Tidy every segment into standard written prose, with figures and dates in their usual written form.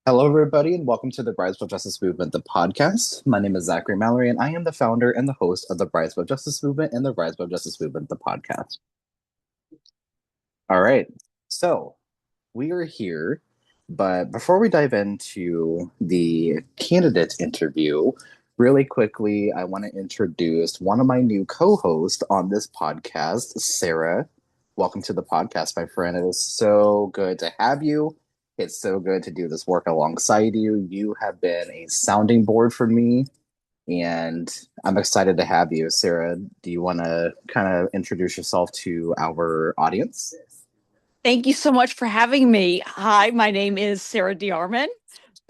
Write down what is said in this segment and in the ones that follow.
Hello, everybody, and welcome to the Brides for Justice Movement, the podcast. My name is Zachary Mallory, and I am the founder and the host of the Brides for Justice Movement and the Brides for Justice Movement, the podcast. All right, so we are here, but before we dive into the candidate interview, really quickly, I want to introduce one of my new co-hosts on this podcast, Sarah. Welcome to the podcast, my friend. It is so good to have you. It's so good to do this work alongside you. You have been a sounding board for me, and I'm excited to have you. Sarah, do you want to kind of introduce yourself to our audience? Thank you so much for having me. Hi, my name is Sarah DeArmond.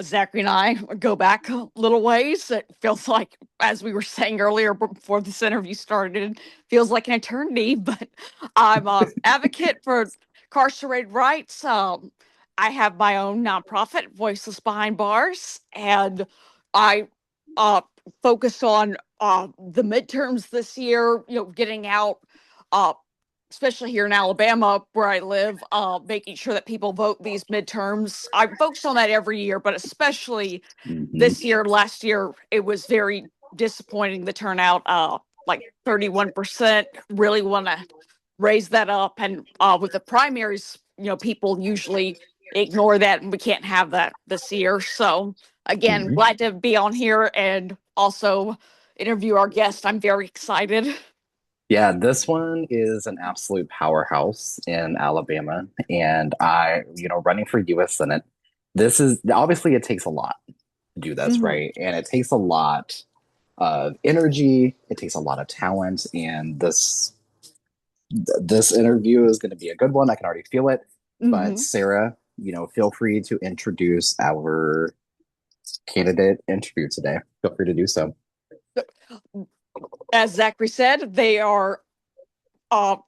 Zachary and I go back a little ways. It feels like, as we were saying earlier before this interview started, feels like an eternity, but I'm an advocate for incarcerated rights. I have my own nonprofit, Voiceless Behind Bars, and I uh, focus on the midterms this year, getting out. Uh, Especially here in Alabama, where I live, making sure that people vote these midterms. I focus on that every year, but especially Mhm. this year, last year, it was very disappointing, the turnout, like 31%. Really want to raise that up. And with the primaries, people usually ignore that, and we can't have that this year. So, again, Mhm. glad to be on here and also interview our guest. I'm very excited. Yeah, this one is an absolute powerhouse in Alabama. And running for US Senate, this is obviously it takes a lot to do this, Mhm. right? And it takes a lot of energy, it takes a lot of talent, and this interview is going to be a good one. I can already feel it. But Mhm. Sarah, feel free to introduce our candidate interview today. Feel free to do so. As Zachary said, they are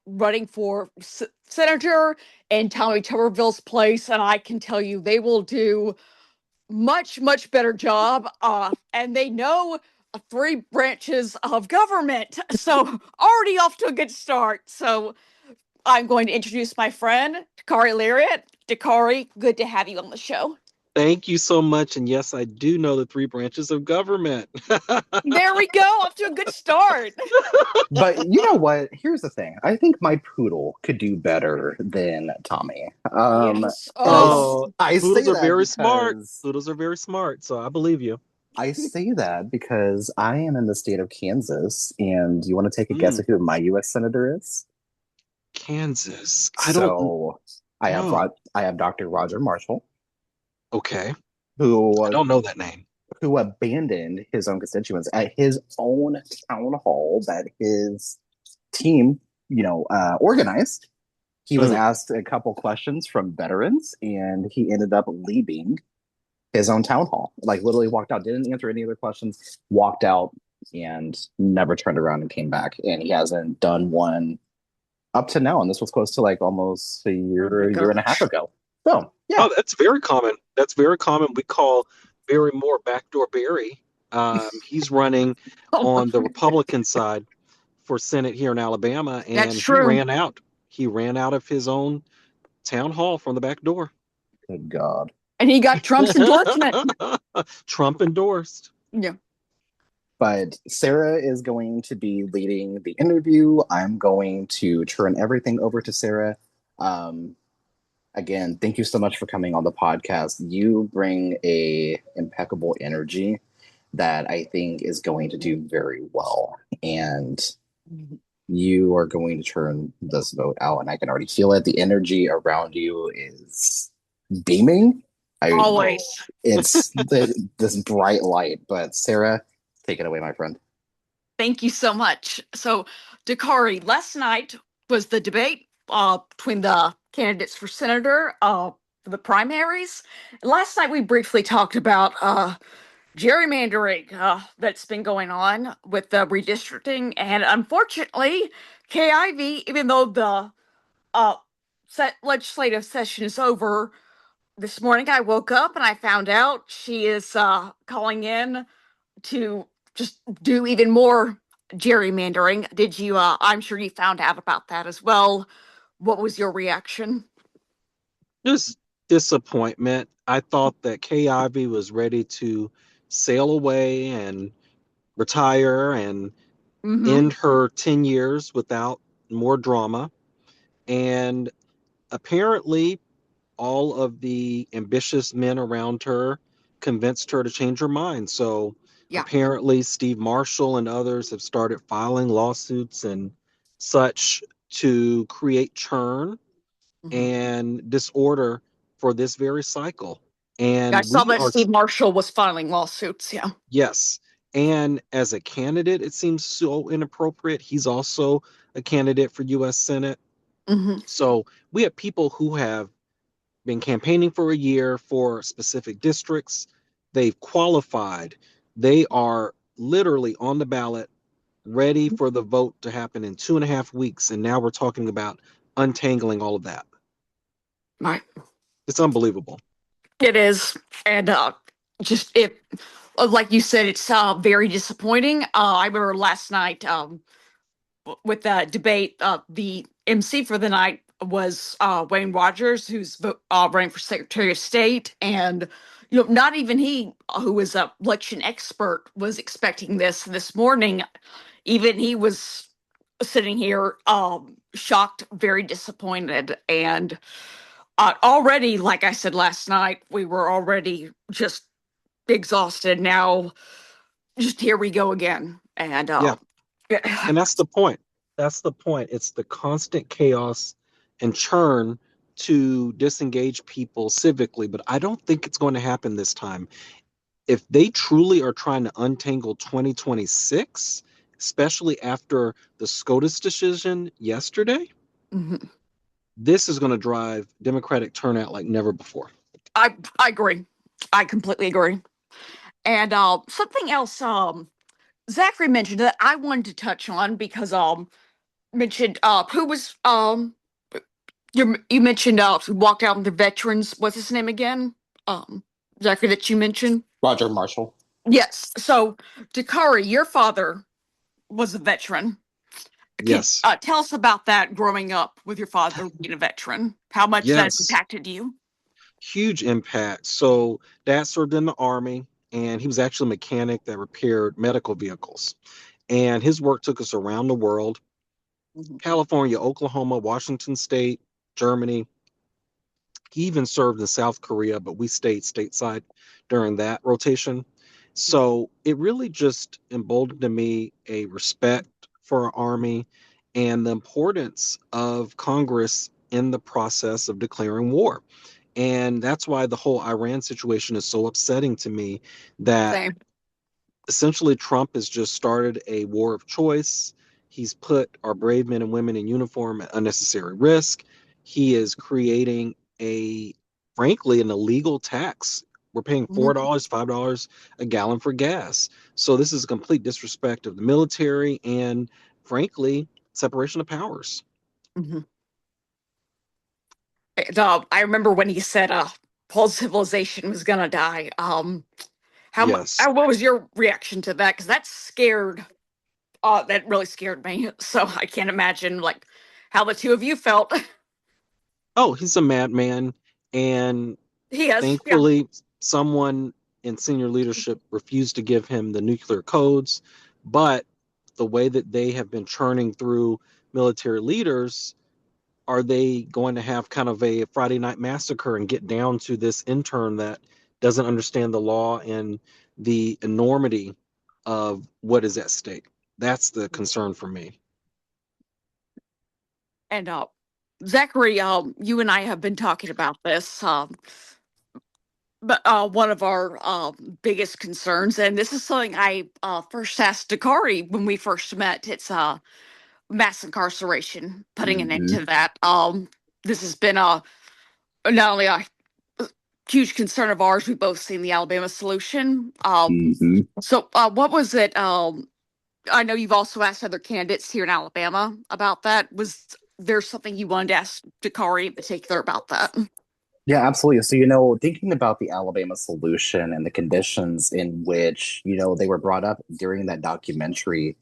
running for senator in Tommy Tuberville's place, and I can tell you they will do much better job. And they know three branches of government, so already off to a good start. So I'm going to introduce my friend Dakarai Larriett. Dakarai, good to have you on the show. Thank you so much. And yes, I do know the three branches of government. There we go, off to a good start. But you know what? Here's the thing. I think my poodle could do better than Tommy. Yes. And Oh, I Poodles say are that very smart. because Poodles are very smart. So I believe you. I am in the state of Kansas, and you want to take a guess Mm, at who my U.S. senator is? Kansas. I don't So know. I have Dr. Roger Marshall, Okay. I who don't know that name. who abandoned his own constituents at his own town hall that his team, organized. He was Mm, asked a couple questions from veterans, and he ended up leaving his own town hall. Like literally walked out, didn't answer any other questions, walked out, and never turned around and came back. And he hasn't done one up to now. And this was close to like almost oh my year and a half gosh. ago. So yeah. oh, that's very common. That's very common. We call Barry Moore Backdoor Barry. He's running Oh, on the Republican side for Senate here in Alabama, that's and he true. ran out. He ran out of his own town hall from the back door. Good God. And he got Trump's endorsement. Trump endorsed. Yeah. But Sarah is going to be leading the interview. I'm going to turn everything over to Sarah. Um, Again, thank you so much for coming on the podcast. You bring a impeccable energy that I think is going to do very well. And you are going to turn this vote out. And I can already feel it. The energy around you is beaming. I Always. it's this bright light. But Sarah, take it away, my friend. Thank you so much. So, Dakari, last night was the debate between the candidates for senator for the primaries. Last night we briefly talked about gerrymandering that's been going on with the redistricting, and unfortunately, KIV, even though the uh, legislative session is over, this morning I woke up and I found out she is calling in to just do even more gerrymandering. Did you? I'm sure you found out about that as well. What was your reaction? Just Disappointment. I thought that Kay Ivey was ready to sail away and retire and Mm-hmm. end her 10 years without more drama. And apparently, all of the ambitious men around her convinced her to change her mind. So Yeah. apparently, Steve Marshall and others have started filing lawsuits and such to create churn Mm-hmm. and disorder for this very cycle. I And saw we that are, Steve Marshall was filing lawsuits. Yeah. yes. And as a candidate, it seems so inappropriate. He's also a candidate for US Senate. Mm-hmm. So we have people who have been campaigning for a year for specific districts. They've qualified. They are literally on the ballot, ready for the vote to happen in 2.5 weeks. And now we're talking about untangling all of that. Right. It's unbelievable. It is, and just it, like you said, it's very disappointing. I remember last night with the debate, the MC for the night was Wayne Rogers, who's running for Secretary of State, and not even he, who is an election expert, was expecting this morning. Even he was sitting here, shocked, very disappointed, and already, like I said last night, we were already just exhausted. Now, just here we go again, and Yeah. And that's the point. That's the point. It's the constant chaos and churn to disengage people civically. But I don't think it's going to happen this time. If they truly are trying to untangle 2026, especially after the SCOTUS decision yesterday, Mhm. this is going to drive Democratic turnout like never before. I agree. I completely agree. And something else, Zachary mentioned that I wanted to touch on because mentioned who was you mentioned who walked out with the veterans. What's his name again? Zachary, that you mentioned. Roger Marshall. Yes. So Dakari, your father was a veteran. Can Yes. tell us about that growing up with your father being a veteran? How much that Yes. impacted you? Huge impact. So, dad served in the Army, and he was actually a mechanic that repaired medical vehicles. And his work took us around the world: Mhm. California, Oklahoma, Washington State, Germany. He even served in South Korea, but we stayed stateside during that rotation. So it really just emboldened in me a respect for our Army and the importance of Congress in the process of declaring war. And that's why the whole Iran situation is so upsetting to me, that Same. essentially Trump has just started a war of choice. He's put our brave men and women in uniform at unnecessary risk. He is creating frankly, an illegal tax. We're paying Mhm. $4, $5 a gallon for gas. So this is a complete disrespect of the military and, frankly, separation of powers. Mhm. And, I remember when he said, "Whole civilization was gonna die." Yes. What was your reaction to that? Because that scared. That really scared me. So I can't imagine like how the two of you felt. Oh, he's a madman. And He is. Yeah. thankfully, someone in senior leadership refused to give him the nuclear codes. But the way that they have been churning through military leaders, are they going to have kind of a Friday night massacre and get down to this intern that doesn't understand the law and the enormity of what is at stake? That's the concern for me. And Zachary, you and I have been talking about this. But one of our biggest concerns, and this is something I first asked Dakari when we first met, it's mass incarceration, putting an end Mm-hmm. to that. This has been not only a huge concern of ours, we've both seen the Alabama solution. Mm-hmm. So, what was it? I know you've also asked other candidates here in Alabama about that. Was there something you wanted to ask Dakari in particular about that? Yeah, absolutely. So, thinking about the Alabama solution and the conditions in which, they were brought up during that documentary,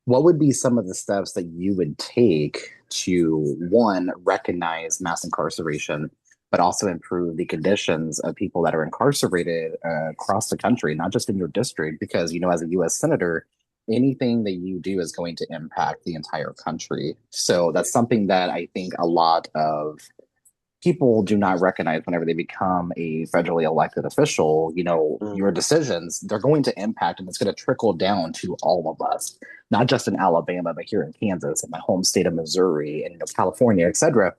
what would be some of the steps that you would take to, one, recognize mass incarceration, but also improve the conditions of people that are incarcerated across the country, not just in your district, because, as a US Senator, anything that you do is going to impact the entire country. So that's something that I think a lot of people do not recognize whenever they become a federally elected official. Your Mm. decisions, they're going to impact and it's going to trickle down to all of us, not just in Alabama, but here in Kansas, in my home state of Missouri, and California, etc.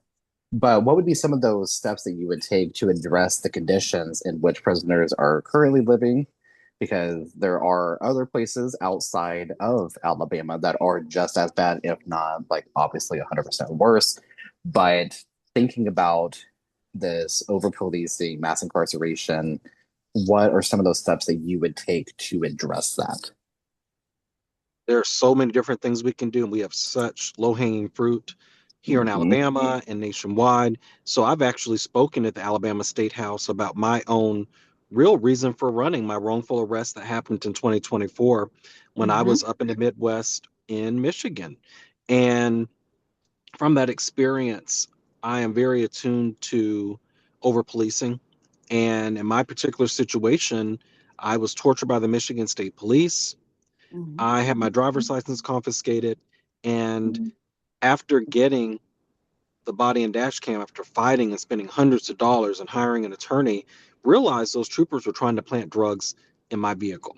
But what would be some of those steps that you would take to address the conditions in which prisoners are currently living? Because there are other places outside of Alabama that are just as bad, if not like obviously 100% worse. But thinking about this over policing, mass incarceration, what are some of those steps that you would take to address that? There are so many different things we can do, and we have such low-hanging fruit here in Mm-hmm. Alabama and nationwide. So I've actually spoken at the Alabama State House about my own real reason for running, my wrongful arrest that happened in 2024 when I Mm-hmm. was up in the Midwest in Michigan. And from that experience, I am very attuned to over policing. And in my particular situation, I was tortured by the Michigan State Police. Mm-hmm. I had my driver's license confiscated. And after getting the body and dash cam, after fighting and spending hundreds of dollars and hiring an attorney, realized those troopers were trying to plant drugs in my vehicle.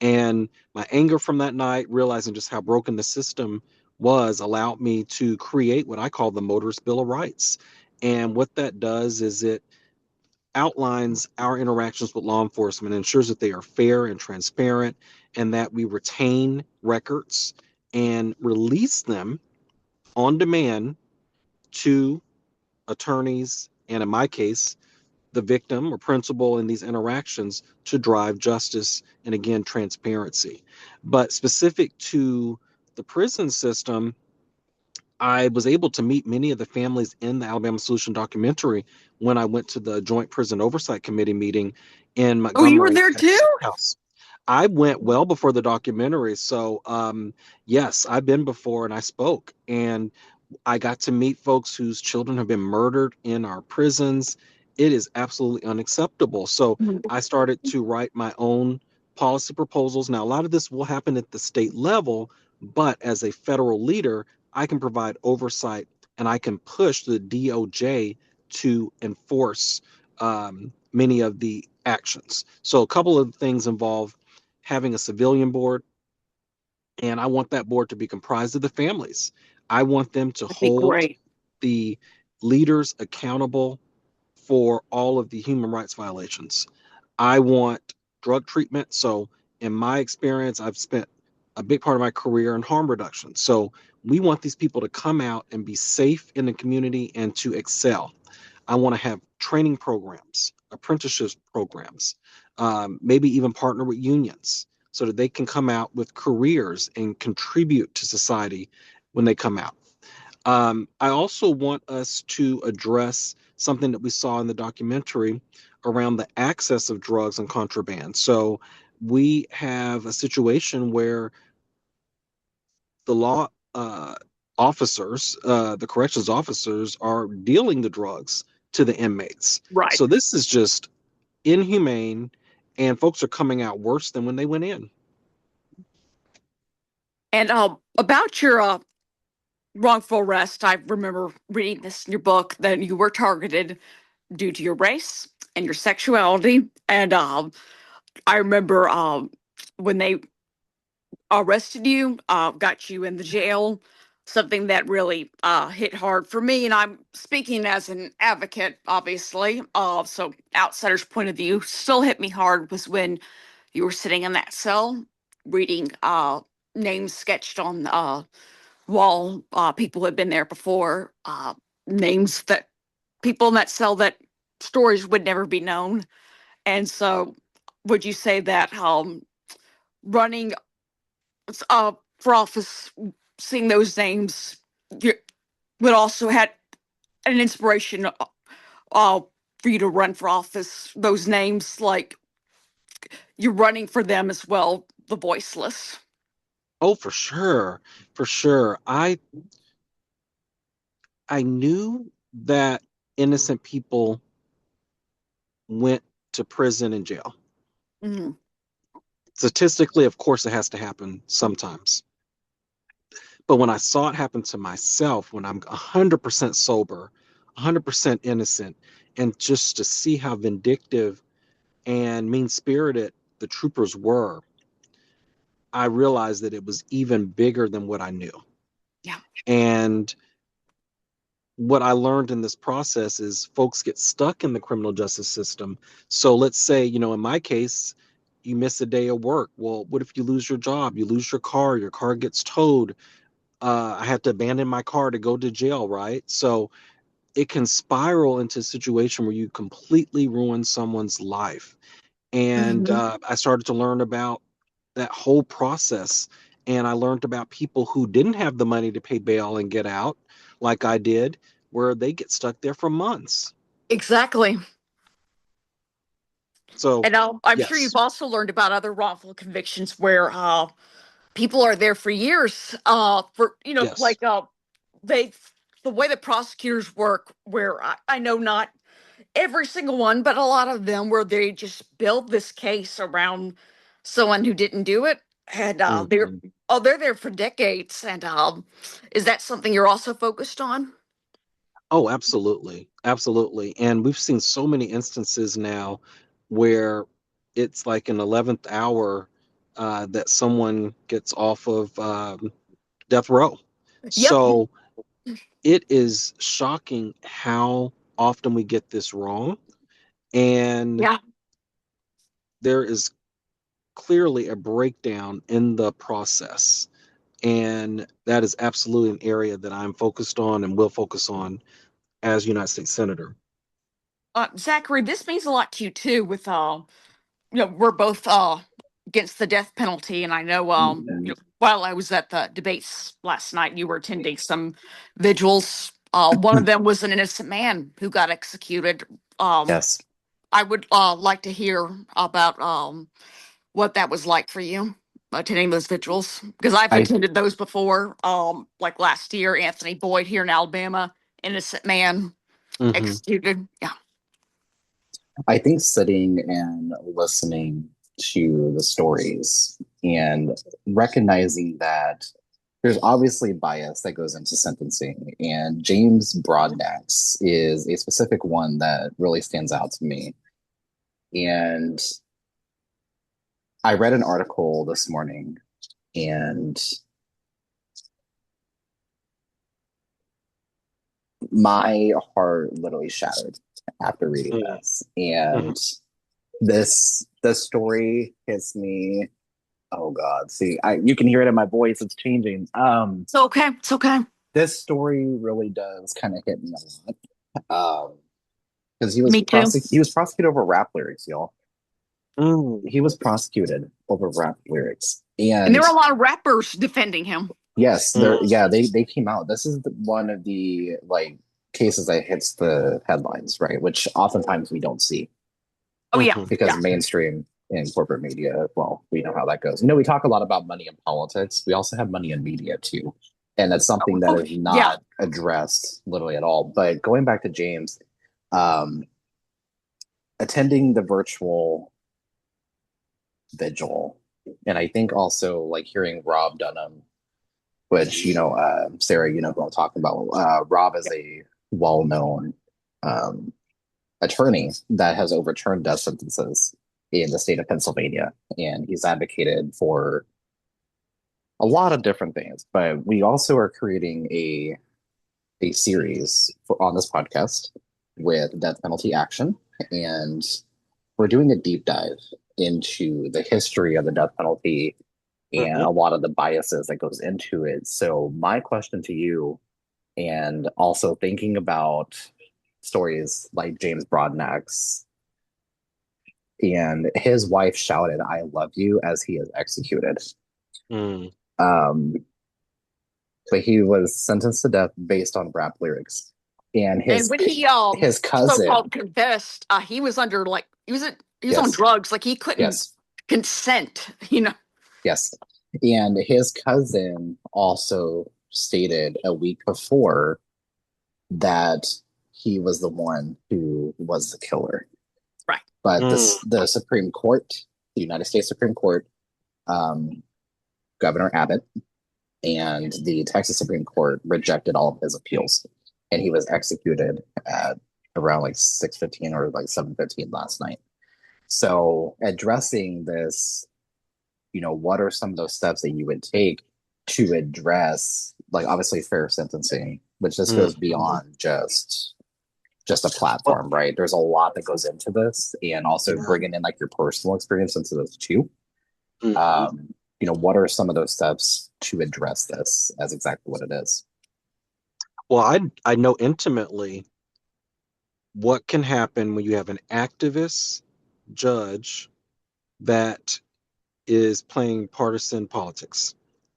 And my anger from that night, realizing just how broken the system was, allowed me to create what I call the Motorist Bill of Rights. And what that does is it outlines our interactions with law enforcement, ensures that they are fair and transparent, and that we retain records and release them on demand to attorneys, and in my case, the victim or principal in these interactions to drive justice and again, transparency. But specific to the prison system, I was able to meet many of the families in the Alabama Solution documentary when I went to the Joint Prison Oversight Committee meeting in Oh, you were Montgomery there at the too? State House. I went well before the documentary. So, yes, I've been before and I spoke. And I got to meet folks whose children have been murdered in our prisons. It is absolutely unacceptable. So I started to write my own policy proposals. Now, a lot of this will happen at the state level, but as a federal leader, I can provide oversight and I can push the DOJ to enforce many of the actions. So a couple of things involve having a civilian board, and I want that board to be comprised of the families. I want them to That'd be hold great. the leaders accountable for all of the human rights violations. I want drug treatment. So, in my experience, I've spent a big part of my career in harm reduction. So, we want these people to come out and be safe in the community and to excel. I want to have training programs, apprenticeship programs, maybe even partner with unions so that they can come out with careers and contribute to society when they come out. I also want us to address something that we saw in the documentary around the access of drugs and contraband. So we have a situation where the law officers, the corrections officers, are dealing the drugs to the inmates. Right. So this is just inhumane, and folks are coming out worse than when they went in. And about your wrongful arrest, I remember reading this in your book that you were targeted due to your race and your sexuality. And I remember when they arrested you, got you in the jail. Something that really hit hard for me, and I'm speaking as an advocate, obviously. So outsider's point of view still hit me hard was when you were sitting in that cell reading names sketched on the wall. People who had been there before, names that people in that cell that stories would never be known. And so, would you say that running for office, seeing those names, you would also had an inspiration uh, for you to run for office? Those names, like you're running for them as well, the voiceless. Oh, for sure, for sure. I knew that innocent people went to prison and jail. Mhm. Statistically, of course, it has to happen sometimes. But when I saw it happen to myself, when I'm 100% sober, 100% innocent, and just to see how vindictive and mean spirited the troopers were, I realized that it was even bigger than what I knew. Yeah. And what I learned in this process is folks get stuck in the criminal justice system. So let's say, in my case, you miss a day of work. Well, what if you lose your job? You lose your car gets towed. I have to abandon my car to go to jail, right? So it can spiral into a situation where you completely ruin someone's life. And Mhm. I started to learn about that whole process. And I learned about people who didn't have the money to pay bail and get out, like I did, where they get stuck there for months. Exactly. So, And I'm sure yes, you've also learned about other wrongful convictions where people are there for years. For yes. like they the way that prosecutors work, where I know not every single one, but a lot of them, where they just build this case around someone who didn't do it, and Mhm. they're there for decades. And is that something you're also focused on? Oh, absolutely. Absolutely. And we've seen so many instances now where it's like an 11th hour that someone gets off of death row. Yep. So it is shocking how often we get this wrong. And Yeah. there is clearly a breakdown in the process. And that is absolutely an area that I'm focused on and will focus on as United States Senator. Zachary, this means a lot to you too. With we're both against the death penalty, and I know Mhm. while I was at the debates last night, you were attending some vigils. One of them was an innocent man who got executed. Yes. I would like to hear about what that was like for you attending those vigils, because I've I attended those before. Like last year, Anthony Boyd here in Alabama, innocent man Hmm. executed. Yeah. I think sitting and listening to the stories and recognizing that there's obviously bias that goes into sentencing, and James Broadnax is a specific one that really stands out to me. And I read an article this morning, and my heart literally shattered after reading this. Hmm. And this story hits me. Oh God, see, you can hear it in my voice. It's changing. It's okay. It's okay. This story really does kind of hit me a lot. Because Me too. he was prosecuted over rap lyrics, y'all. Mm. He was prosecuted over rap lyrics, And there and were a lot of rappers defending him. yes, Mm. they came out. This is one of the like cases that hits the headlines, right? Which oftentimes we don't see Oh yeah, Hmm. because yeah. mainstream and corporate media, well, we know how that goes. We talk a lot about money in politics. We also have money in media too. And that's something that Oh is yeah. not addressed literally at all. But going back to James, um, attending the virtual vigil, and I think also like hearing Rob Dunham, which, Sarah, who I'm talking about. Rob is a well known um, attorney that has overturned death sentences in the state of Pennsylvania, and he's advocated for a lot of different things. But we also are creating a series on this podcast with death penalty action, and we're doing a deep dive into the history of the death penalty and Hmm. a lot of the biases that goes into it. So my question to you, and also thinking about stories like James Broadnax, and his wife shouted, "I love you," as he is executed. Mm. Um, but he was sentenced to death based on rap lyrics. And And when he his cousin, so-called confessed, he was under like he was on yes, drugs. Like he couldn't yes, consent. You know. yes. And his cousin also stated a week before that he was the one who was the killer. Right. But the Supreme Court, the United States Supreme Court, Governor Abbott and the Texas Supreme Court rejected all of his appeals, and he was executed at around like 6:15 or like 7:15 last night. So addressing this, what are some of those steps that you would take to address, like, obviously fair sentencing, which this goes beyond just a platform, right? There's a lot that goes into this, and also bringing in like your personal experience into this too. What are some of those steps to address this as exactly what it is? Well, I know intimately what can happen when you have an activist judge that is playing partisan politics.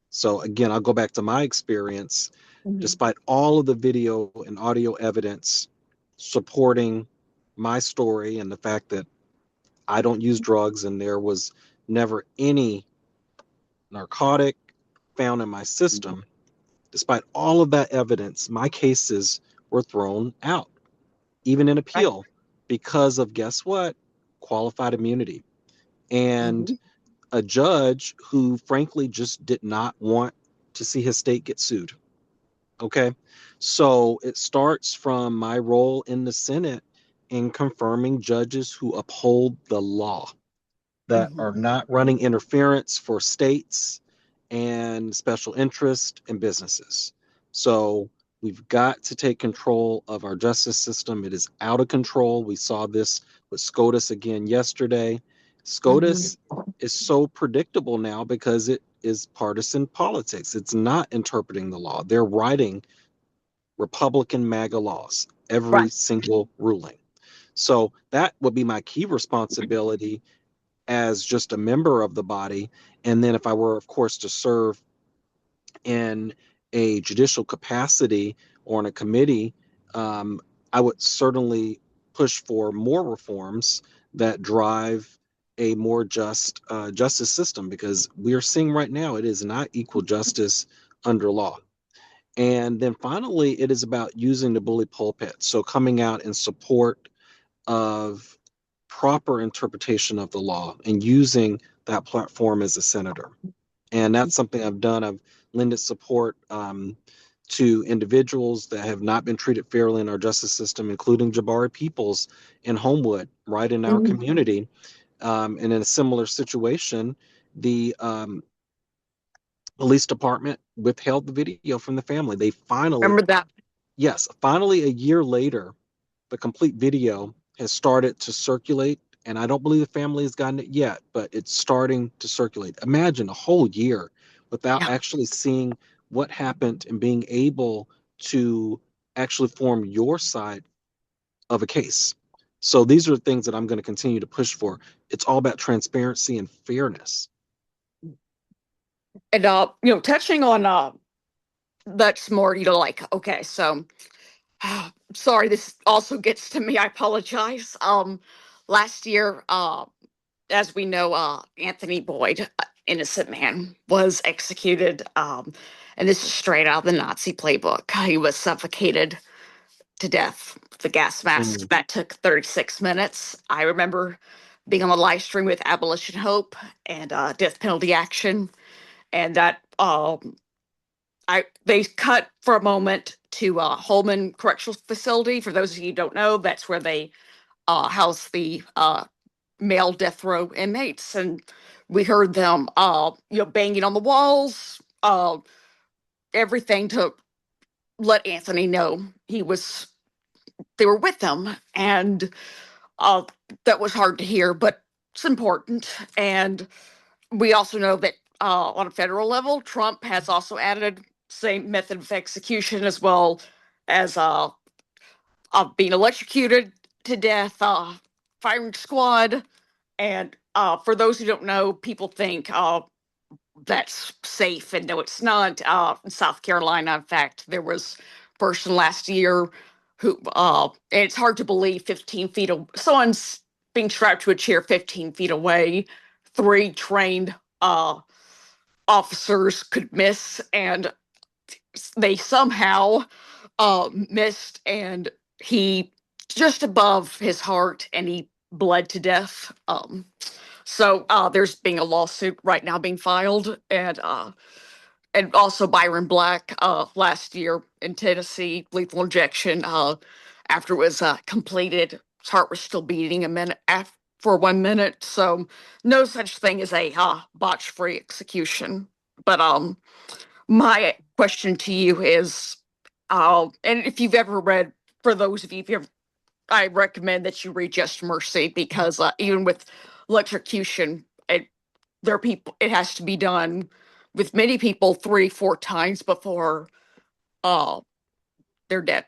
So again, I'll go back to my experience. Despite all of the video and audio evidence supporting my story and the fact that I don't use drugs and there was never any narcotic found in my system, despite all of that evidence, my cases were thrown out, even in appeal, because of, guess what? Qualified immunity. And a judge who frankly just did not want to see his state get sued. Okay. So it starts from my role in the Senate in confirming judges who uphold the law, that are not running interference for states and special interest and businesses. So we've got to take control of our justice system. It is out of control. We saw this with SCOTUS again yesterday. SCOTUS is so predictable now because it is partisan politics. It's not interpreting the law. They're writing Republican MAGA laws, every single ruling. So that would be my key responsibility as just a member of the body. And then if I were, of course, to serve in a judicial capacity or in a committee, I would certainly push for more reforms that drive a more just justice system, because we are seeing right now it is not equal justice under law. And then finally, it is about using the bully pulpit. So coming out in support of proper interpretation of the law and using that platform as a senator. And that's something I've done. I've lended support to individuals that have not been treated fairly in our justice system, including Jabari Peoples in Homewood, right in our community. And in a similar situation, the police department withheld the video from the family. They finally, Remember that? yes, finally a year later, the complete video has started to circulate, and I don't believe the family has gotten it yet, but it's starting to circulate. Imagine a whole year without actually seeing what happened and being able to actually form your side of a case. So these are things that I'm going to continue to push for. It's all about transparency and fairness. And touching on that's more, like, okay, so sorry, this also gets to me. I apologize. Last year, as we know, Anthony Boyd, innocent man, was executed. And this is straight out of the Nazi playbook. He was suffocated to death with the gas mask. That took 36 minutes. I remember being on the live stream with Abolition Hope and Death Penalty Action, and that they cut for a moment to Holman Correctional Facility. For those of you who don't know, that's where they house the male death row inmates, and we heard them, banging on the walls, everything to let Anthony know they were with him, and that was hard to hear, but it's important. And we also know that on a federal level, Trump has also added same method of execution, as well as being electrocuted to death, firing squad. And for those who don't know, people think that's safe, and no, it's not. In South Carolina, in fact, there was a person last year who, and it's hard to believe, 15 feet, someone's being strapped to a chair 15 feet away. Three trained officers could miss, and they somehow missed, and he just above his heart, and he bled to death. So there's being a lawsuit right now being filed, and also Byron Black last year in Tennessee, lethal injection. After it was completed, his heart was still beating a minute for 1 minute. So no such thing as a botch-free execution. But my question to you is, and if you've ever read, for those of you, if you ever, I recommend that you read Just Mercy because even with electrocution, there are people. It has to be done with many people 3, 4 times before uh, they're dead.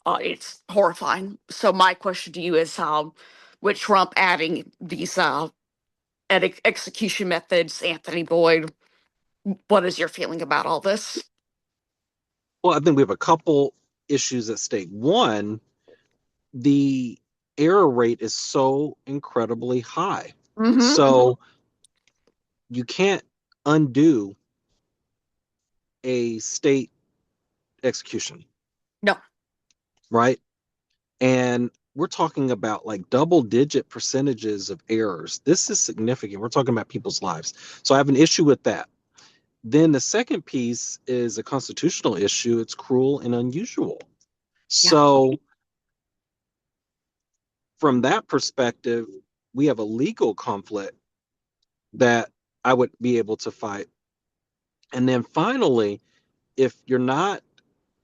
It's horrifying. So my question to you is, with Trump adding these execution methods, Anthony Boyd, what is your feeling about all this? Well, I think we have a couple issues at stake. One, the error rate is so incredibly high. Mm-hmm. So you can't undo a state execution, No. right? And we're talking about like double digit percentages of errors. This is significant. We're talking about people's lives. So I have an issue with that. Then the second piece is a constitutional issue. It's cruel and unusual. Yeah. So from that perspective, we have a legal conflict that I would be able to fight. And then finally, if you're not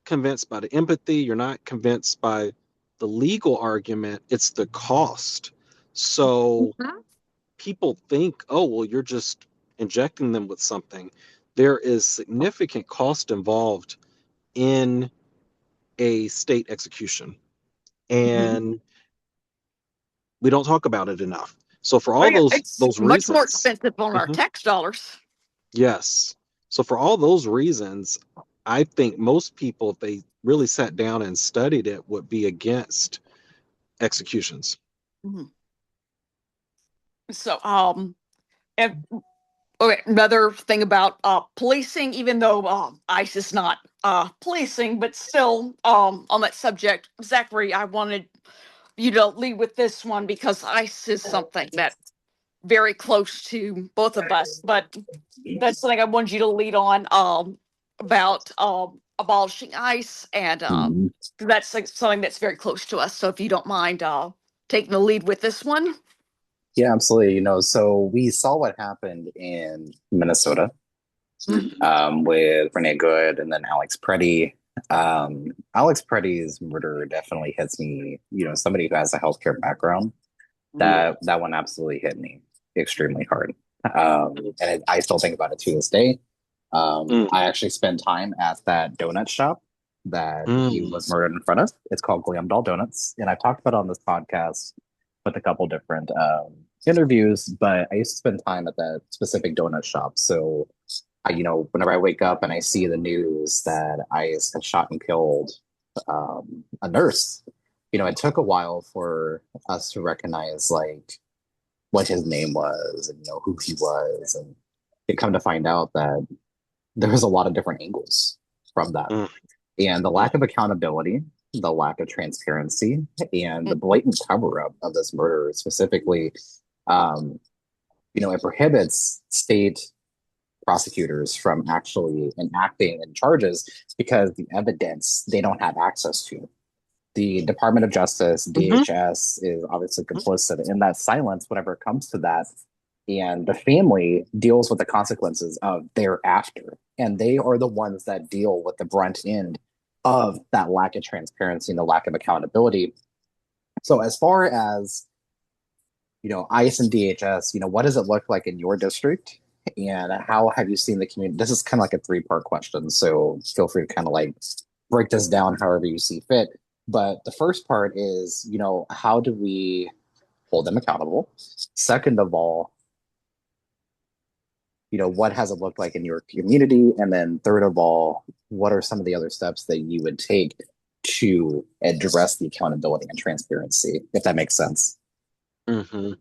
convinced by the empathy, you're not convinced by the legal argument, it's the cost. So Mhm. people think, oh, well, you're just injecting them with something. There is significant cost involved in a state execution, Mhm. and we don't talk about it enough. So for Oh all yeah, those it's those much more reasons, expensive on our mhm, tax dollars. yes. So for all those reasons, I think most people, if they really sat down and studied it, would be against executions. Mhm. So and okay, another thing about policing, even though ICE is not policing, but still on that subject, Zachary, I wanted you to lead with this one because ICE is something that very close to both of us, but that's something I wanted you to lead on about abolishing ICE, and Mhm. that's like something that's very close to us. So if you don't mind taking the lead with this one. Yeah, absolutely. So we saw what happened in Minnesota Mhm. with Renee Good and then Alex Preddy. Alex Preddy's murder definitely hits me. Somebody who has a healthcare background, that one absolutely hit me extremely hard. I still think about it to this day. Mm, I actually spent time at that donut shop that he mm, was murdered in front of. It's called Glam Doll Donuts, and I've talked about it on this podcast with a couple different interviews. But I used to spend time at that specific donut shop, so whenever I wake up and I see the news that ICE had shot and killed a nurse, it took a while for us to recognize like what his name was and who he was, and it come to find out that there was a lot of different angles from that, mm, and the mm, lack of accountability, the lack of transparency, and the blatant cover up of this murder specifically. Um, it prohibits state prosecutors from actually enacting in charges because the evidence they don't have access to. The Department of Justice, mhm, DHS, is obviously complicit in that silence whenever it comes to that. And the family deals with the consequences of thereafter. And they are the ones that deal with the brunt end of that lack of transparency and the lack of accountability. So, as far as ICE and DHS, what does it look like in your district? And how have you seen the community? This is kind of like a three-part question. So feel free to kind of like break this down however you see fit. But the first part is, how do we hold them accountable? Second of all, what has it looked like in your community? And then third of all, what are some of the other steps that you would take to address the accountability and transparency, if that makes sense? mhm.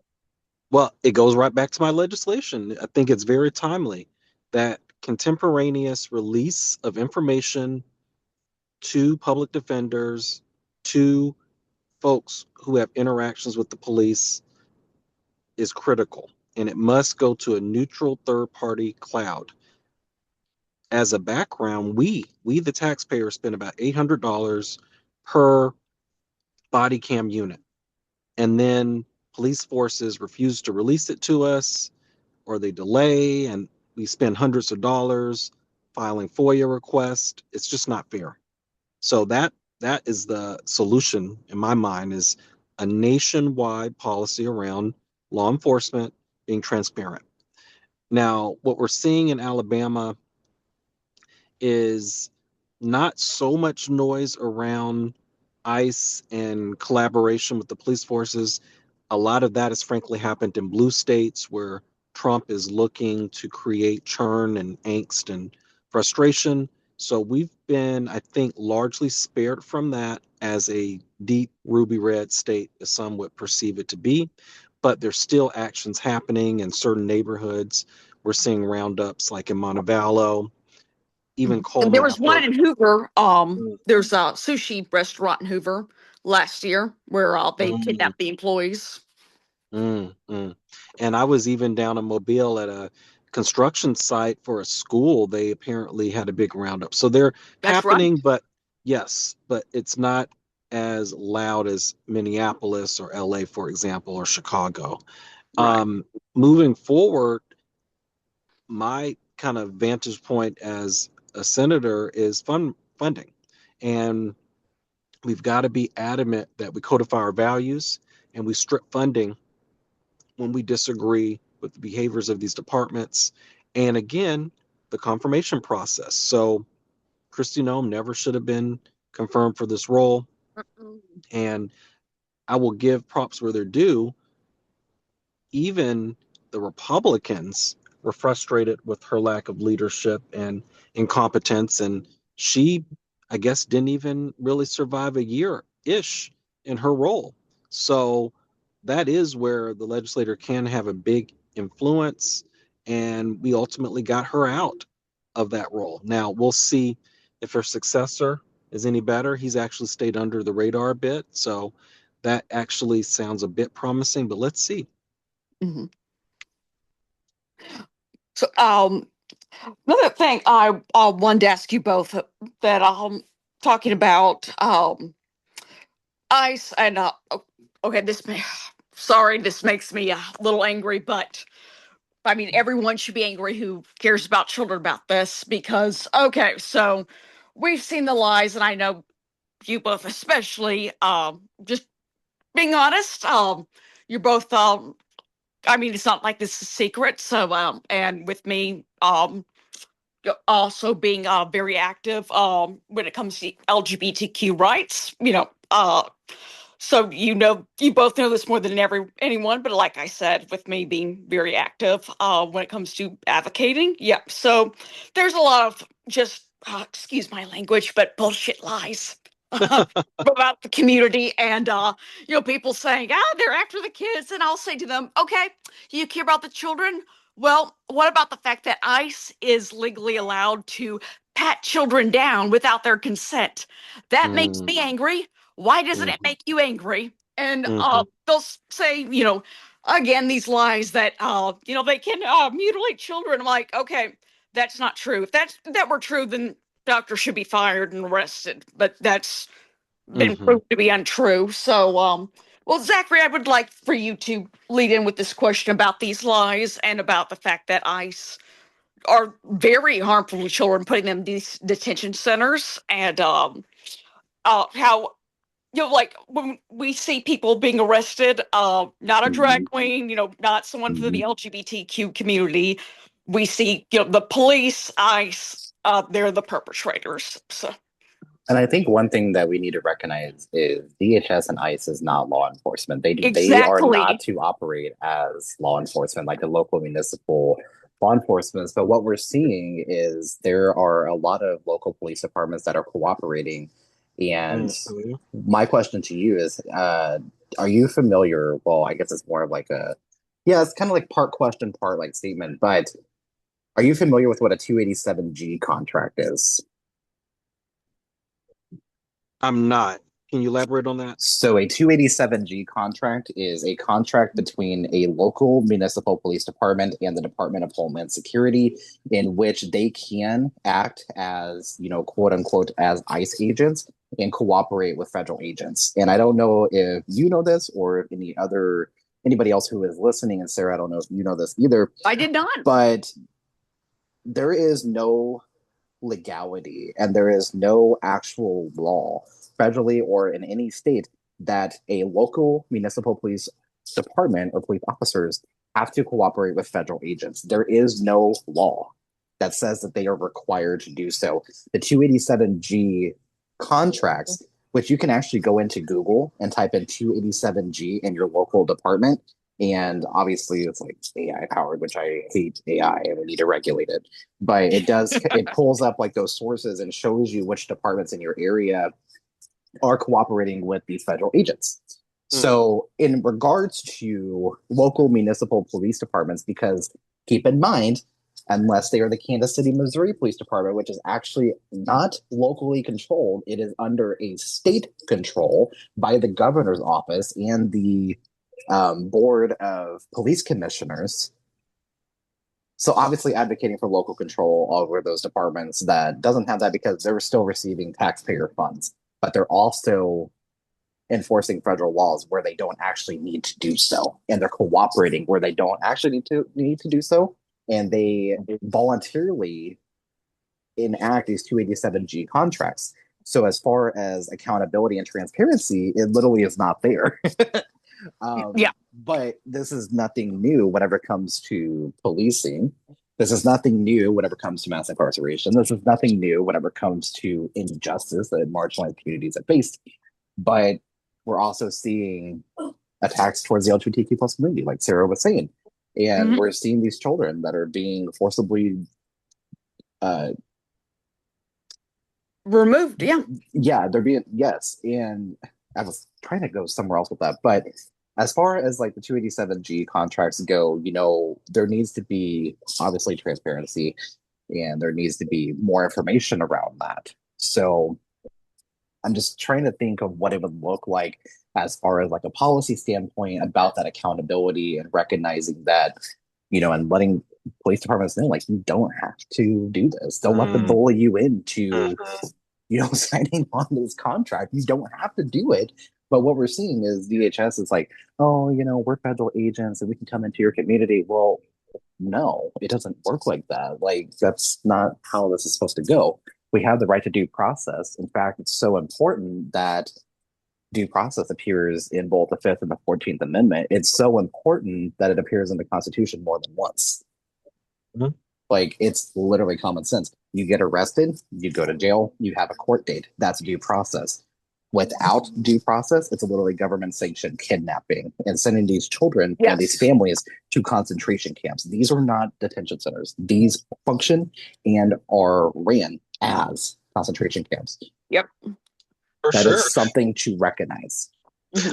Well, it goes right back to my legislation. I think it's very timely that contemporaneous release of information to public defenders, to folks who have interactions with the police, is critical, and it must go to a neutral third-party cloud. As a background, we the taxpayers spend about $800 per body cam unit, and then police forces refuse to release it to us, or they delay, and we spend hundreds of dollars filing FOIA requests. It's just not fair. So that is the solution in my mind, is a nationwide policy around law enforcement being transparent. Now, what we're seeing in Alabama is not so much noise around ICE and collaboration with the police forces. A lot of that has frankly happened in blue states where Trump is looking to create churn and angst and frustration. So we've been, I think, largely spared from that as a deep ruby red state, as some would perceive it to be. But there's still actions happening in certain neighborhoods. We're seeing roundups like in Montevallo, even And there Colma was after. one in Hoover. Mm, There's a sushi restaurant in Hoover last year where they mm, kidnapped the employees. mm. And I was even down in Mobile at a construction site for a school. They apparently had a big roundup. So they're That's right. happening, but yes, but it's not as loud as Minneapolis or LA, for example, or Chicago. Right. Um, Moving forward, my kind of vantage point as a senator is funding. And we've got to be adamant that we codify our values and we strip funding when we disagree with the behaviors of these departments. And again, the confirmation process. So Kristi Noem never should have been confirmed for this role. And I will give props where they're due. Even the Republicans were frustrated with her lack of leadership and incompetence. And she, I guess, didn't even really survive a year ish in her role. So that is where the legislator can have a big influence. And we ultimately got her out of that role. Now we'll see if her successor is any better. He's actually stayed under the radar a bit. So that actually sounds a bit promising, but let's see. Mm-hmm. So, another thing I wanted to ask you both that talking about ICE and okay, sorry, this makes me a little angry, but I mean everyone should be angry who cares about children about this because okay, so we've seen the lies, and I know you both especially. Just being honest, you're both. I mean, it's not like this is secret. So, and with me, also being very active when it comes to LGBTQ rights. So you both know this more than anyone. But like I said, with me being very active when it comes to advocating, yeah. So there's a lot of just excuse my language, but bullshit lies. About the community and people saying they're after the kids, and I'll say to them, okay, you care about the children. Well, what about the fact that ICE is legally allowed to pat children down without their consent? That makes me Mm, angry. Why doesn't it mhm, make you angry? And mhm, they'll say, again, these lies that, they can mutilate children. I'm like, okay, that's not true. If that were true, then doctor should be fired and arrested. But that's been mhm. proved to be untrue. So, well, Zachary, I would like for you to lead in with this question about these lies and about the fact that ICE are very harmful to children, putting them in these detention centers, and how like when we see people being arrested, not a drag Mhm. queen, not someone from the Mhm. LGBTQ community. We see, the police, ICE, they're the perpetrators. So And I think one thing that we need to recognize is DHS and ICE is not law enforcement. They are not exactly. to operate as law enforcement like the local municipal law enforcement. But what we're seeing is there are a lot of local police departments that are cooperating. And Mhm. my question to you is, are you familiar? Well, I guess it's more of like yeah, it's kind of like part question, part like statement. But are you familiar with what a 287G contract is? I'm not. Can you elaborate on that? So a 287G contract is a contract between a local municipal police department and the Department of Homeland Security, in which they can act as, quote unquote, as ICE agents and cooperate with federal agents. And I don't know if you know this or if anybody else who is listening, and Sarah, I don't know if you know this either. I did not. But there is no legality and there is no actual law federally or in any state that a local municipal police department or police officers have to cooperate with federal agents. There is no law that says that they are required to do so. The 287G contracts, which you can actually go into Google and type in 287G in your local department, and obviously it's like AI powered, which I hate AI and we need to regulate it. But it pulls up like those sources and shows you which departments in your area are cooperating with these federal agents. So in regards to local municipal police departments, because keep in mind, unless they are the Kansas City, Missouri Police Department, which is actually not locally controlled, it is under a state control by the governor's office and the board of police commissioners. So obviously advocating for local control over those departments that doesn't have that because they're still receiving taxpayer funds, but they're also enforcing federal laws where they don't actually need to do so, and they're cooperating where they don't actually need to do so, and they voluntarily enact these 287G contracts. So as far as accountability and transparency, it literally is not there. Yeah. But this is nothing new whenever it comes to policing. This is nothing new whenever it comes to mass incarceration. This is nothing new whenever it comes to injustice that marginalized communities have faced. But we're also seeing attacks towards the LGBTQ plus community, like Sarah was saying. And we're seeing these children that are being forcibly removed. Yeah. Yeah, they're being, yes. And I was trying to go somewhere else with that. But as far as like the 287G contracts go, there needs to be obviously transparency and there needs to be more information around that. So I'm just trying to think of what it would look like as far as like a policy standpoint about that accountability and recognizing that, and letting police departments know, like, you don't have to do this. Don't let them bully you into, signing on this contract. You don't have to do it. But what we're seeing is DHS is like, oh, we're federal agents and we can come into your community. Well, no, it doesn't work like that. Like, that's not how this is supposed to go. We have the right to due process. In fact, it's so important that due process appears in both the Fifth and the 14th Amendment. It's so important that it appears in the Constitution more than once. Mm-hmm. Like, it's literally common sense. You get arrested, you go to jail, you have a court date. That's due process. Without due process, it's literally government sanctioned kidnapping and sending these children and these families to concentration camps. These are not detention centers. These function and are ran as concentration camps. Yep. That is something to recognize.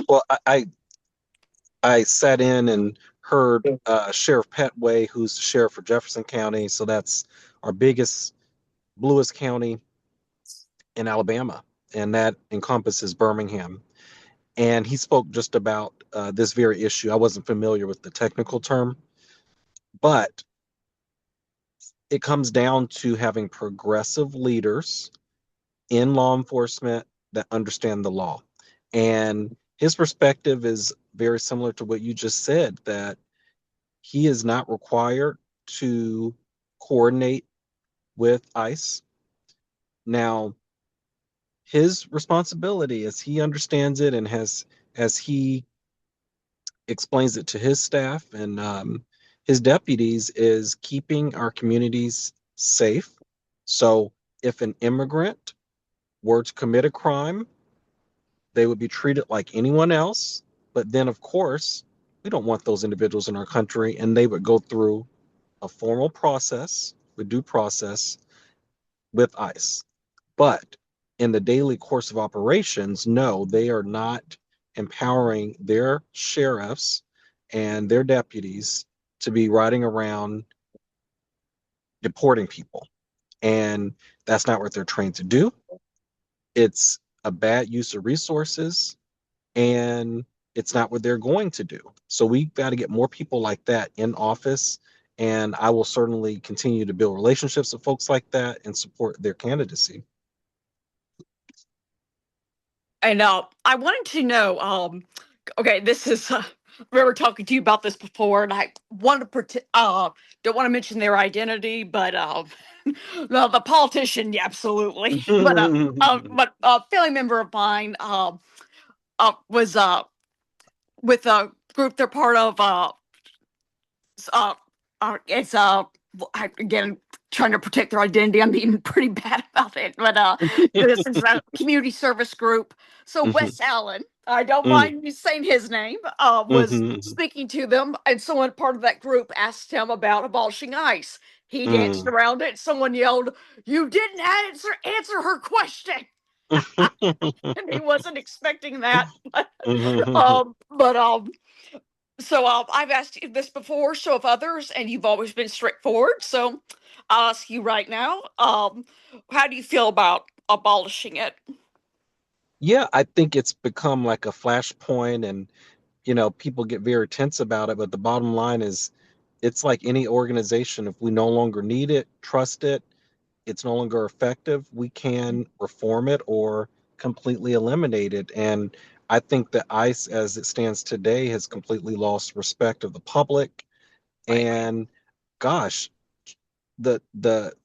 Well, I sat in and heard Sheriff Petway, who's the sheriff for Jefferson County. So that's our biggest, bluest county in Alabama, and that encompasses Birmingham. And he spoke just about this very issue. I wasn't familiar with the technical term, but it comes down to having progressive leaders in law enforcement that understand the law. And his perspective is very similar to what you just said, that he is not required to coordinate with ICE. Now, his responsibility, as he understands it and as he explains it to his staff and his deputies, is keeping our communities safe. So if an immigrant were to commit a crime, they would be treated like anyone else. But then, of course, we don't want those individuals in our country, and they would go through a formal process, with due process, with ICE. But in the daily course of operations, no, they are not empowering their sheriffs and their deputies to be riding around deporting people. And that's not what they're trained to do. It's a bad use of resources, and it's not what they're going to do. So we've got to get more people like that in office. And I will certainly continue to build relationships with folks like that and support their candidacy. And I wanted to know, okay, this is I remember talking to you about this before, and I wanted to don't want to mention their identity, but no, the politician, yeah, absolutely, but a family member of mine was with a group they're part of. Uh, it's again trying to protect their identity. I'm being pretty bad about it, but this is a community service group. So Wes Allen, I don't mind you saying his name, was speaking to them, and someone part of that group asked him about abolishing ICE. He danced around it. Someone yelled, "You didn't answer her question," and he wasn't expecting that. But so I've asked you this before, so of others, and you've always been straightforward. So I'll ask you right now, how do you feel about abolishing it? Yeah, I think it's become like a flashpoint, and people get very tense about it. But the bottom line is, it's like any organization. If we no longer need it, trust it, it's no longer effective, we can reform it or completely eliminate it. And I think that ICE, as it stands today, has completely lost respect of the public. Right. And gosh, the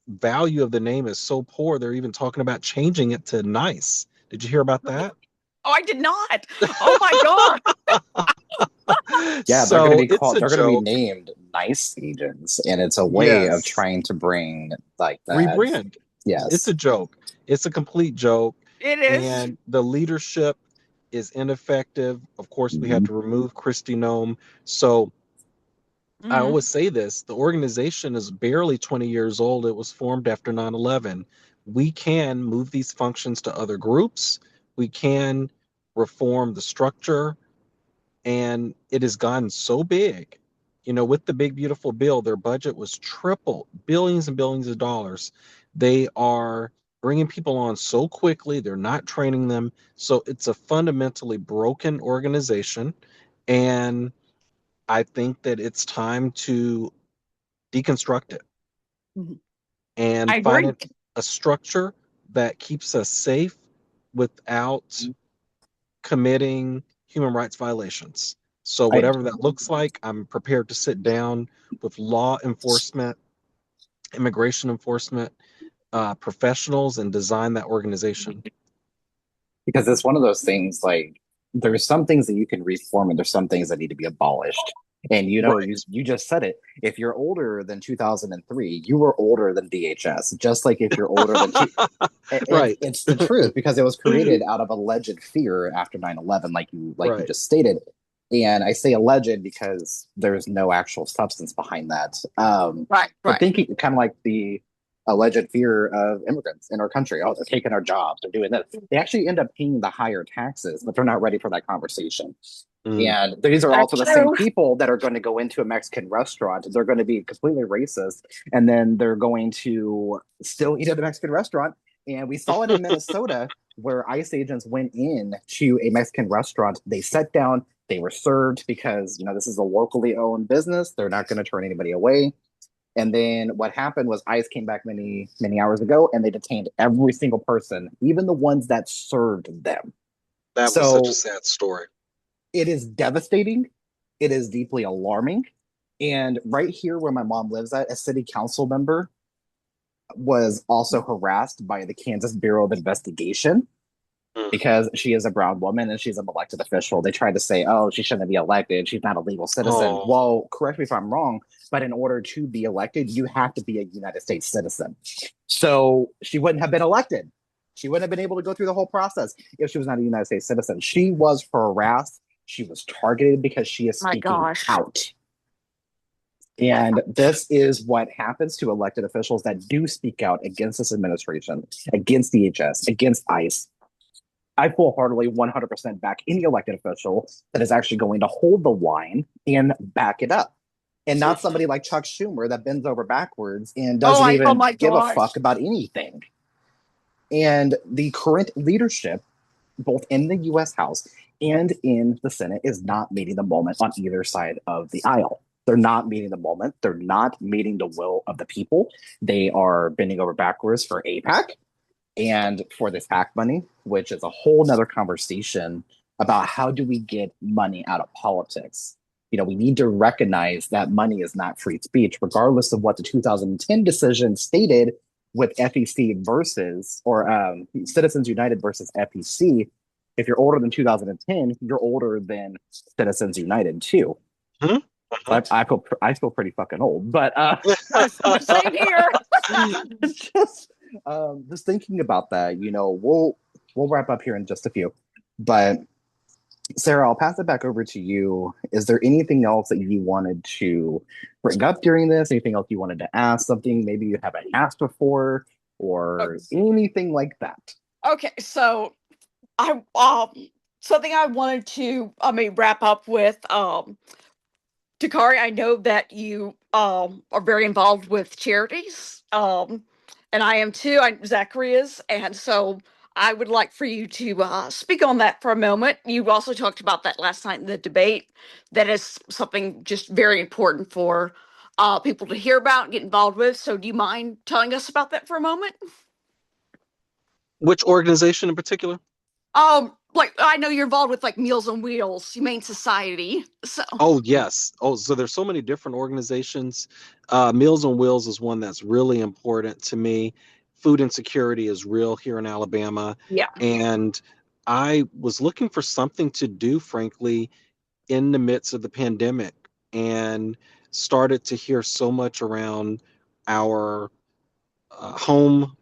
value of the name is so poor, they're even talking about changing it to nice. Did you hear about that? Oh, I did not. Oh my God. Yeah, they're going to So be it's called. a They're going to be joke. named nice agents, and it's a way of Yes. trying to bring like that. Rebrand. It's Yes. a joke. It's a complete joke. It is. And the leadership is ineffective. Of course, we had Mhm. to remove Christy Nome. So I Mhm. always say this, the organization is barely 20 years old. It was formed after 9/11. We can move these functions to other groups. We can reform the structure, and it has gotten so big. With the big beautiful bill, their budget was triple, billions and billions of dollars. They are bringing people on so quickly, they're not training them. So it's a fundamentally broken organization, and I think that it's time to deconstruct it Mhm. I and find agree. it a structure that keeps us safe without committing human rights violations. So, I whatever that looks like, I'm prepared to sit down with law enforcement, immigration enforcement professionals and design that organization. because it's one of those things like there's some things that you can reform and there's some things that need to be abolished. And Right. you just said it. If you're older than 2003, you were older than DHS. Just like if you're older than Right. it's the truth because it was created out of alleged fear after 9/11, like you Right. just stated. And I say alleged because there's no actual substance behind that. Right. But Right. thinking kind of like the alleged fear of immigrants in our country. Oh, they're taking our jobs, they're doing this. They actually end up paying the higher taxes, but they're not ready for that conversation. Mm. And these are also That's the same true. people that are going to go into a Mexican restaurant. They're going to be completely racist, and then they're going to still eat at the Mexican restaurant. And we saw it in Minnesota where ICE agents went in to a Mexican restaurant. They sat down, they were served because, this is a locally owned business. They're not going to turn anybody away. And then what happened was ICE came back many, many hours ago and they detained every single person, even the ones that served them. That was such a So sad story. it is devastating. It is deeply alarming. And right here where my mom lives at, a city council member was also harassed by the Kansas Bureau of Investigation Mm. because she is a brown woman and she's an elected official. They tried to say, oh, she shouldn't be elected. She's not a legal citizen. Oh, Well, correct me if I'm wrong, but in order to be elected, you have to be a United States citizen. So she wouldn't have been elected. She wouldn't have been able to go through the whole process if she was not a United States citizen. She was harassed. She was targeted because she is My speaking gosh. out. And this is what happens to elected officials that do speak out against this administration, against DHS, against ICE. I full heartedly 100% back any elected official that is actually going to hold the line and back it up. And not somebody like Chuck Schumer that bends over backwards and doesn't Oh even my give a fuck gosh. about anything. And the current leadership both in the U.S. House and in the Senate, is not meeting the moment on either side of the aisle. They're not meeting the moment. They're not meeting the will of the people. They are bending over backwards for APAC and for this PAC money, which is a whole nother conversation about how do we get money out of politics. We need to recognize that money is not free speech, regardless of what the 2010 decision stated with FEC versus, or Citizens United versus FEC. If you're older than 2010, you're older than Citizens United too. Hmm? I feel pretty fucking old, but Same here. just just thinking about that, we'll wrap up here in just a few. But Sarah, I'll pass it back over to you. Is there anything else that you wanted to bring up during this? Anything else you wanted to ask? Something maybe you haven't asked before, or anything like that? Okay, so I something I wanted to wrap up with Dakarai, I know that you are very involved with charities, and I am too. Zachary is, and so I would like for you to speak on that for a moment. You also talked about that last night in the debate. That is something just very important for people to hear about and get involved with. So, do you mind telling us about that for a moment? Which organization in particular? Like I know you're involved with like Meals on Wheels, Humane Society. So, Oh, yes. Oh, so there's so many different organizations. Meals on Wheels is one that's really important to me. Food insecurity is real here in Alabama. yeah. And I was looking for something to do, frankly, in the midst of the pandemic, and started to hear so much around our home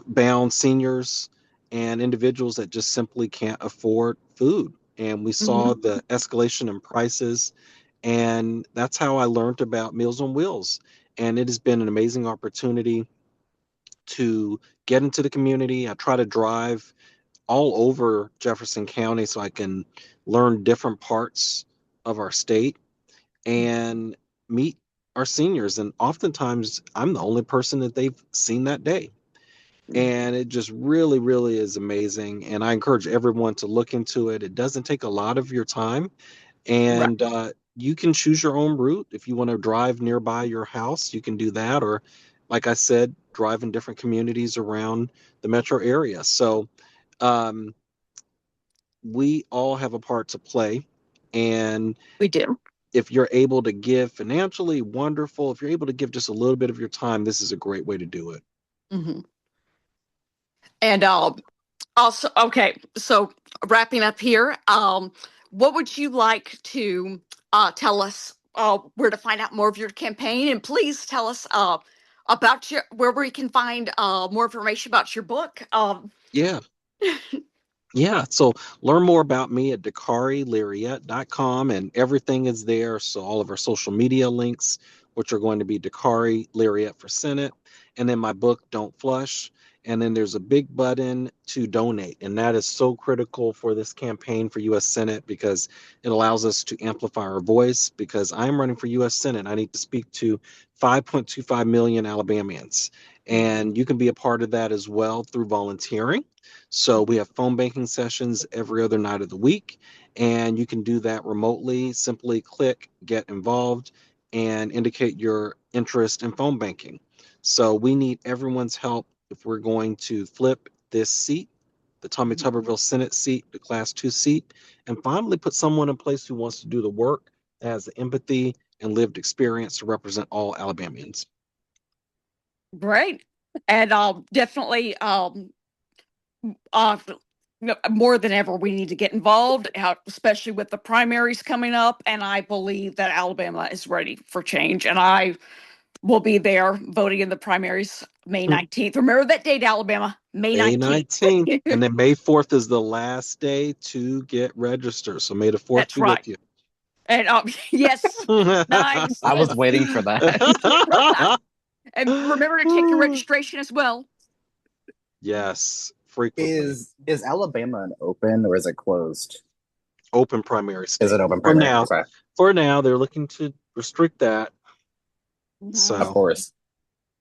bound seniors and individuals that just simply can't afford food. And we saw Mhm. the escalation in prices. And that's how I learned about Meals on Wheels. And it has been an amazing opportunity to get into the community. I try to drive all over Jefferson County so I can learn different parts of our state and meet our seniors. And oftentimes I'm the only person that they've seen that day. And it just really, really is amazing. And I encourage everyone to look into it. It doesn't take a lot of your time. Right. And you can choose your own route. If you want to drive nearby your house, you can do that. Or, like I said, drive in different communities around the metro area. So um, we all have a part to play. And We do. if you're able to give financially, wonderful. If you're able to give just a little bit of your time, this is a great way to do it. Hmm. And also, okay, so wrapping up here, what would you like to tell us where to find out more of your campaign? And please tell us about where we can find more information about your book. Yeah. Yeah, so learn more about me at dakarailarriettforsenate.com, and everything is there. So all of our social media links, which are going to be Dakarai Larriett for Senate, and then my book, Don't Flush. And then there's a big button to donate, and that is so critical for this campaign for U.S. Senate because it allows us to amplify our voice. Because I'm running for U.S. Senate, I need to speak to 5.25 million Alabamians, and you can be a part of that as well through volunteering. So we have phone banking sessions every other night of the week, and you can do that remotely. Simply click get involved and indicate your interest in phone banking. So we need everyone's help if we're going to flip this seat, the Tommy Tuberville Senate seat, the Class 2 seat, and finally put someone in place who wants to do the work, has the empathy and lived experience to represent all Alabamians. Great. And definitely uh, more than ever, we need to get involved, especially with the primaries coming up. And I believe that Alabama is ready for change. And I will be there voting in the primaries May 19th. Remember that date, Alabama, May May 19th. 19th. And then May 4th is the last day to get registered. So May the 4th That's be right. with you. And yes, nice. I was waiting for that. And remember to take your registration as well. Yes, frequently. Is Alabama an open or is it closed? Open primary Is state. it open For primary? now. Okay, For now, they're looking to restrict that. Mhm. of So course,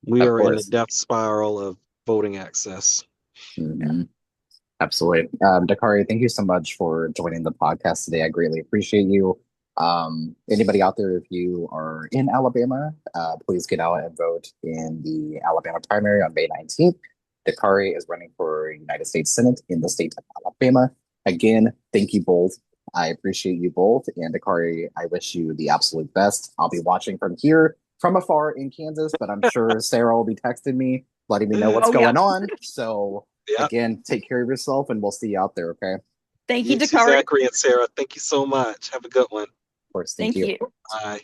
we of are in the course. death spiral of voting access. Mhm. Absolutely. Dakari, thank you so much for joining the podcast today. I greatly appreciate you. Anybody out there, if you are in Alabama, please get out and vote in the Alabama primary on May 19th. Dakari is running for United States Senate in the state of Alabama. Again, thank you both. I appreciate you both. And Dakari, I wish you the absolute best. I'll be watching from here, from afar in Kansas, but I'm sure Sarah will be texting me, letting me know what's Oh, yeah. going on. So, Yeah. again, take care of yourself and we'll see you out there, okay? Of Thank you, You too, Dakarai. Zachary and Sarah. Thank you so much. Have a good one. course, thank Thank you. you. Bye.